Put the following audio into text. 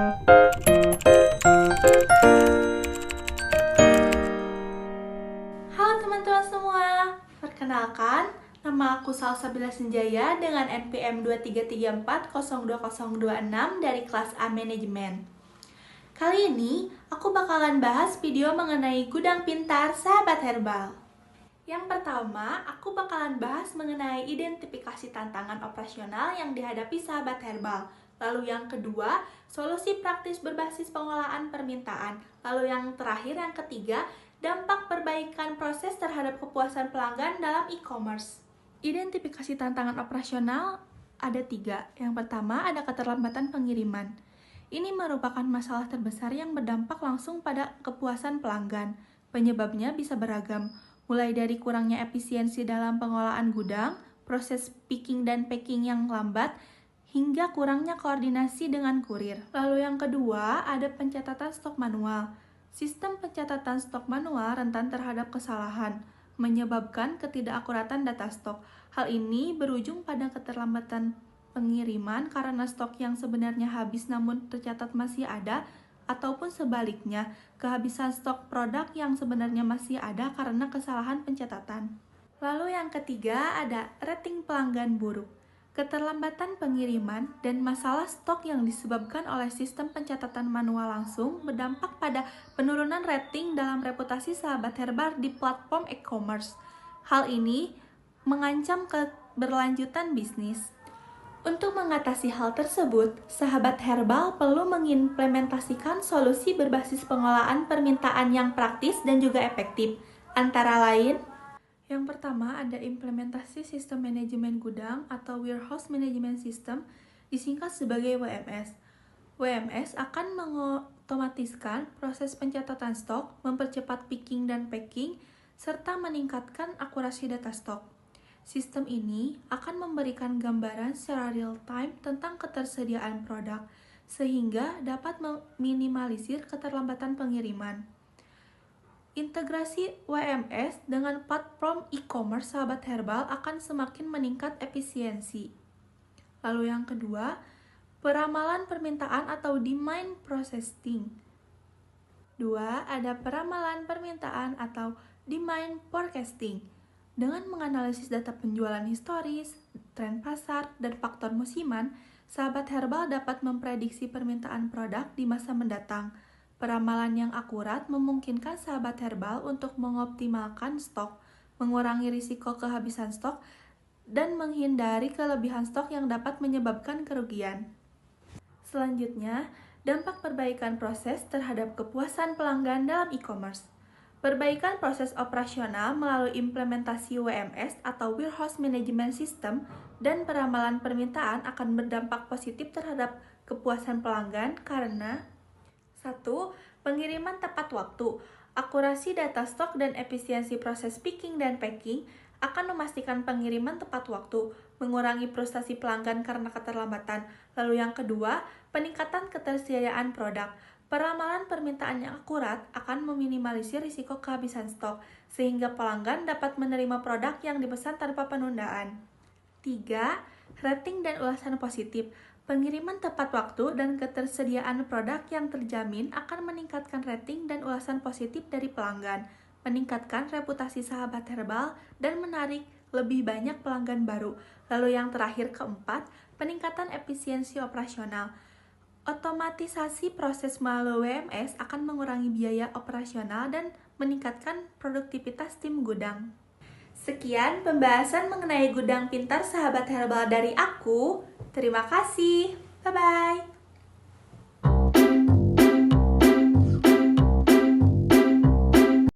Halo teman-teman semua, perkenalkan, nama aku Salsabila Senjaya dengan NPM 23340206 dari kelas A Manajemen. Kali ini, aku bakalan bahas video mengenai gudang pintar sahabat herbal. Yang pertama, aku bakalan bahas mengenai identifikasi tantangan operasional yang dihadapi sahabat herbal. Lalu yang kedua, solusi praktis berbasis pengolahan permintaan. Lalu yang terakhir, yang ketiga, dampak perbaikan proses terhadap kepuasan pelanggan dalam e-commerce. Identifikasi tantangan operasional ada 3. Yang pertama, ada keterlambatan pengiriman. Ini merupakan masalah terbesar yang berdampak langsung pada kepuasan pelanggan. Penyebabnya bisa beragam, mulai dari kurangnya efisiensi dalam pengolahan gudang, proses picking dan packing yang lambat, hingga kurangnya koordinasi dengan kurir. Lalu yang kedua, ada pencatatan stok manual. Sistem pencatatan stok manual rentan terhadap kesalahan, menyebabkan ketidakakuratan data stok. Hal ini berujung pada keterlambatan pengiriman karena stok yang sebenarnya habis namun tercatat masih ada, ataupun sebaliknya, kehabisan stok produk yang sebenarnya masih ada karena kesalahan pencatatan. Lalu yang ketiga ada rating pelanggan buruk. Keterlambatan pengiriman dan masalah stok yang disebabkan oleh sistem pencatatan manual langsung berdampak pada penurunan rating dalam reputasi sahabat herbal di platform e-commerce. Hal ini mengancam keberlanjutan bisnis. Untuk mengatasi hal tersebut, sahabat herbal perlu mengimplementasikan solusi berbasis pengolahan permintaan yang praktis dan juga efektif. Antara lain, yang pertama ada implementasi sistem manajemen gudang atau Warehouse Management System, disingkat sebagai WMS. WMS akan mengotomatiskan proses pencatatan stok, mempercepat picking dan packing, serta meningkatkan akurasi data stok. Sistem ini akan memberikan gambaran secara real-time tentang ketersediaan produk, sehingga dapat meminimalisir keterlambatan pengiriman. Integrasi WMS dengan platform e-commerce sahabat herbal akan semakin meningkat efisiensi. Lalu yang kedua, peramalan permintaan atau demand processing. 2. Ada peramalan permintaan atau demand forecasting. Dengan menganalisis data penjualan historis, tren pasar, dan faktor musiman, sahabat herbal dapat memprediksi permintaan produk di masa mendatang. Peramalan yang akurat memungkinkan sahabat herbal untuk mengoptimalkan stok, mengurangi risiko kehabisan stok, dan menghindari kelebihan stok yang dapat menyebabkan kerugian. Selanjutnya, dampak perbaikan proses terhadap kepuasan pelanggan dalam e-commerce. Perbaikan proses operasional melalui implementasi WMS atau Warehouse Management System dan peramalan permintaan akan berdampak positif terhadap kepuasan pelanggan karena 1. Pengiriman tepat waktu. Akurasi data stok dan efisiensi proses picking dan packing akan memastikan pengiriman tepat waktu, mengurangi frustasi pelanggan karena keterlambatan. Lalu yang kedua, peningkatan ketersediaan produk. Peramalan permintaan yang akurat akan meminimalisir risiko kehabisan stok, sehingga pelanggan dapat menerima produk yang dipesan tanpa penundaan. 3. Rating dan ulasan positif. Pengiriman tepat waktu dan ketersediaan produk yang terjamin akan meningkatkan rating dan ulasan positif dari pelanggan, meningkatkan reputasi sahabat herbal, dan menarik lebih banyak pelanggan baru. Lalu yang terakhir keempat, peningkatan efisiensi operasional. Otomatisasi proses melalui WMS akan mengurangi biaya operasional dan meningkatkan produktivitas tim gudang. Sekian pembahasan mengenai gudang pintar sahabat herbal dari aku. Terima kasih. Bye-bye.